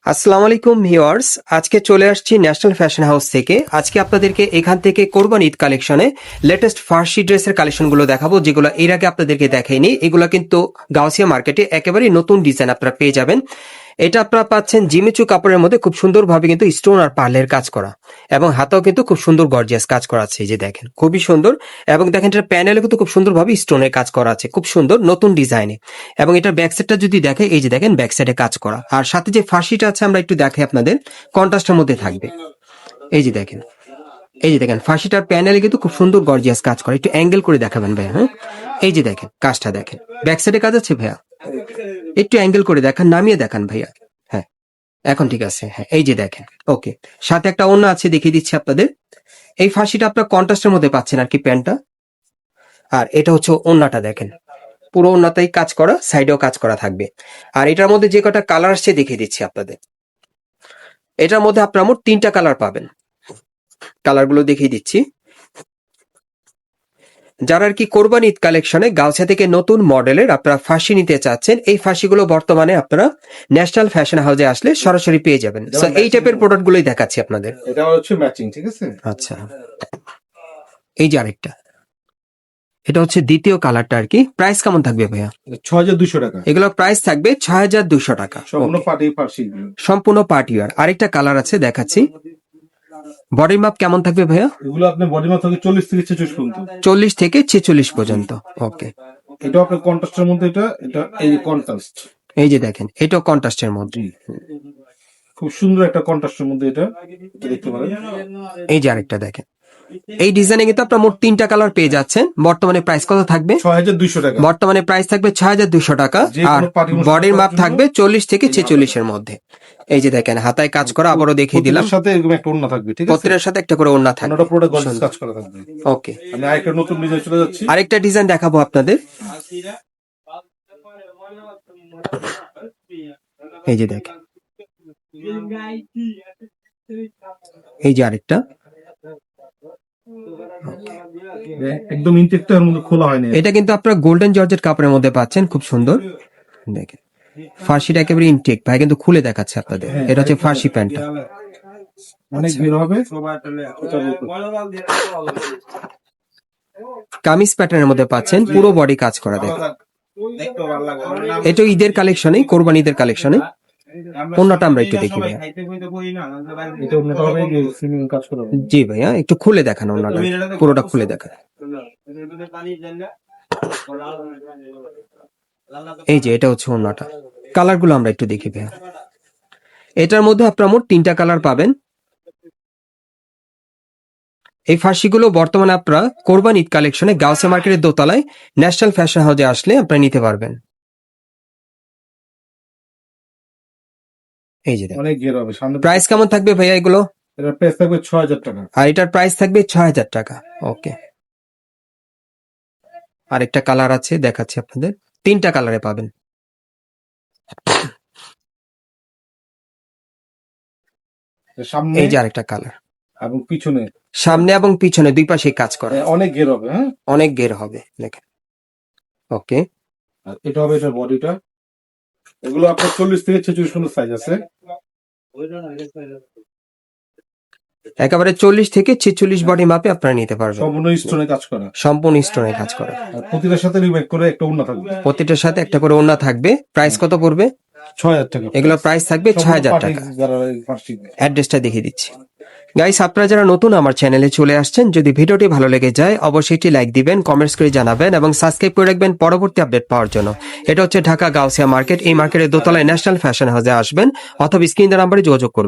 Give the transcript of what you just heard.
আসসালামু আলাইকুম ভিউয়ার্স, আজকে চলে আসছি ন্যাশনাল ফ্যাশন হাউস থেকে। আজকে আপনাদেরকে এখান থেকে কোরবানি ঈদ কালেকশনে লেটেস্ট ফার্সি ড্রেসের কালেকশনগুলো দেখাবো, যেগুলো এর আগে আপনাদেরকে দেখাইনি। এগুলো কিন্তু গাউসিয়া মার্কেটে একেবারেই নতুন ডিজাইন আপনারা পেয়ে যাবেন। এটা আপনারা পাচ্ছেন জিমিচু কাপড়ের মধ্যে খুব সুন্দরভাবে কিন্তু স্টোন আর পার্লের কাজ করা, এবং হাতেও কিন্তু খুব সুন্দর গর্জিয়াস কাজ করা আছে। এই যে দেখেন, খুবই সুন্দর। এবং দেখেন এটা প্যানেলে কিন্তু খুব সুন্দরভাবে স্টোনের কাজ করা আছে, খুব সুন্দর নতুন ডিজাইনে। এবং এটার ব্যাক সাইডটা যদি দেখে, এই যে দেখেন ব্যাক সাইডে কাজ করা, আর সাথে যে ফার্সিটা আছে আমরা একটু দেখাই আপনাদের, কন্ট্রাস্টের মধ্যে থাকবে। এই যে দেখেন, এই যে দেখেন ফার্সিটার প্যানেলে কিন্তু খুব সুন্দর গর্জিয়াস কাজ করা। একটু অ্যাঙ্গেল করে দেখাবেন ভাইয়া। হ্যাঁ, এই যে দেখেন কাজটা দেখেন, ব্যাক সাইডে কাজ আছে ভাইয়া, একটু অ্যাঙ্গেল করে দেখান, নামিয়ে দেখান ভাইয়া। হ্যাঁ, এখন ঠিক আছে। হ্যাঁ, এই যে দেখেন, ওকে। সাথে একটা ওড়না আছে, দেখিয়ে দিচ্ছি আপনাদের। এই ফার্সিটা আপনার কন্ট্রাস্টের মধ্যে পাচ্ছেন আর কি, প্যান্টটা। আর এটা হচ্ছে ওড়নাটা, দেখেন পুরো ওড়নাতেই কাজ করা, সাইডেও কাজ করা থাকবে। আর এটার মধ্যে যে কটা কালার আসছে দেখিয়ে দিচ্ছি আপনাদের। এটার মধ্যে আপনারা মোট 3টা কালার পাবেন। কালারগুলো দেখিয়ে দিচ্ছি। যারা আর কি কোরবানি ঈদ কালেকশনে গাউসিয়া থেকে নতুন মডেলের আপনারা ফার্সি নিতে চাচ্ছেন, এই ফার্সিগুলো বর্তমানে আপনারা ন্যাশনাল ফ্যাশন হাউসে আসলে সরাসরি পেয়ে যাবেন। তো এই টাইপের প্রোডাক্টগুলোই দেখাচ্ছি আপনাদের। এটা হচ্ছে ম্যাচিং, ঠিক আছে? আচ্ছা, এই যে আরেকটা, এটা হচ্ছে দ্বিতীয় কালারটা আর কি। প্রাইস কেমন থাকবে ভাইয়া? 6200 টাকা। এগুলো প্রাইস থাকবে 6200 টাকা, সম্পূর্ণ Okay, পার্টি ফার্সি। সম্পূর্ণ পার্টি ওয়্যার। আরেকটা কালার আছে, দেখাচ্ছি। বডি মাপ কেমন থাকবে ভাইয়া? এগুলো আপনার বডি মাপ থাকে 40 থেকে 46 পর্যন্ত। 40 থেকে 46 পর্যন্ত। ওকে, এটা আপনার কন্ট্রাস্টের মধ্যে, এটা এই কন্ট্রাস্ট। এই যে দেখেন, এটাও কন্ট্রাস্টের মধ্যে। খুব সুন্দর একটা কন্ট্রাস্টের মধ্যে এটা দেখতে পারেন। এই যে আরেকটা দেখেন, এই ডিজাইনে কিন্তু আপনার মোট 3টা কালার পেয়ে যাচ্ছেন। বর্তমানে প্রাইস কত থাকবে? 6200 টাকা। বর্তমানে প্রাইস থাকবে 6200 টাকা। যে কোনো আর party অনুষ্ঠান বডির মাপ করার জন্য থাকবে 40 থেকে 46 এর মধ্যে। এই যে দেখেন, হাতায় কাজ করা, আবারও দেখিয়ে দিলাম। প্রত্যেকটার সাথে এরকম একটা ওড়না থাকবে, ঠিক আছে? প্রত্যেকের সাথে একটা করে ওড়না থাকবে। ওড়নাটা পুরোটা গর্জিয়াস কাজ করা থাকবে। ওকে, আমি আরেকটা নতুন ডিজাইন চলে যাচ্ছি। আরেকটা ডিজাইন দেখাবো আপনাদের। এই যে দেখেন, এই যে আরেকটা, একদম ইনটেকটা এর মধ্যে খোলা হয়নি। এটা কিন্তু আপনারা গোল্ডেন জর্জেট কাপড়ের মধ্যে পাচ্ছেন, খুব সুন্দর। দেখেন ফার্সিটা একেবারে ইনটেক ভাই, কিন্তু খুলে দেখাচ্ছে আপনাদের। এটা হচ্ছে ফার্সি প্যান্টটা। অনেক ভিড় হবে। কামিজ প্যাটার্নের মধ্যে পাচ্ছেন, পুরো বডি কাজ করা। দেখেন এটা ঈদের কালেকশনে, কোরবানি ঈদের কালেকশনে। ওড়নাটা আমরা একটু দেখি ভাইয়া। এটা ওড়নাটা হবে এই সিলিং কাজ করা হবে। জি ভাইয়া, একটু খুলে দেখান ওড়নাটা, পুরোটা খুলে দেখান। এই যে এটা হচ্ছে ওড়নাটা। কালারগুলো আমরা একটু দেখি ভাইয়া। এটার মধ্যে আপনারা মোট 3টা কালার পাবেন। এই ফার্সিগুলো বর্তমানে আপনারা কোরবানি ঈদ কালেকশনে গাউসিয়া মার্কেটের দোতলায় ন্যাশনাল ফ্যাশন হাউসে আসলে আপনারা নিতে পারবেন। এই যে দেখেন, অনেক ঘের হবে সামনে। প্রাইস কেমন থাকবে ভাইয়া এগুলো? এটার প্রাইস থাকবে 6000 টাকা। আর এটার প্রাইস থাকবে 6000 টাকা। ওকে, আরেকটা কালার আছে, দেখাচ্ছি আপনাদের। 3টা কালারে পাবেন। সামনে এই যে আরেকটা কালার, এবং পিছনে, সামনে এবং পিছনে দুই পাশে কাজ করা, অনেক ঘের হবে। হ্যাঁ, অনেক ঘের হবে। দেখেন, ওকে। আর এটা হবে এটার বডিটা। এগুলো আপনার 40 থেকে 46 পর্যন্ত সাইজ আছে। একেবারে 40 থেকে 46 বডি মাপে আপনারা নিতে পারবেন। সম্পূর্ণ স্টোনে কাজ করা। সম্পূর্ণ স্টোনে কাজ করা। আর প্রতিটার সাথে রিমেক করে একটা ওড়না থাকবে। প্রতিটার সাথে একটা করে ওড়না থাকবে। প্রাইস কত পড়বে? 6000 টাকা। এগুলোর প্রাইস থাকবে 6000 টাকা। অ্যাড্রেসটা দেখিয়ে দিচ্ছি। গাইস, আপনারা যারা নতুন আমার চ্যানেলে চলে আসছেন, যদি ভিডিওটি ভালো লেগে যায় অবশ্যই একটি লাইক দিবেন, কমেন্টস করে জানাবেন এবং সাবস্ক্রাইব করে রাখবেন পরবর্তী আপডেট পাওয়ার জন্য। এটা হচ্ছে ঢাকা গাউসিয়া মার্কেট। এই মার্কেটের দোতলায় ন্যাশনাল ফ্যাশন হাউসে আসবেন অথবা স্ক্রিন নাম্বারে যোগাযোগ করবেন।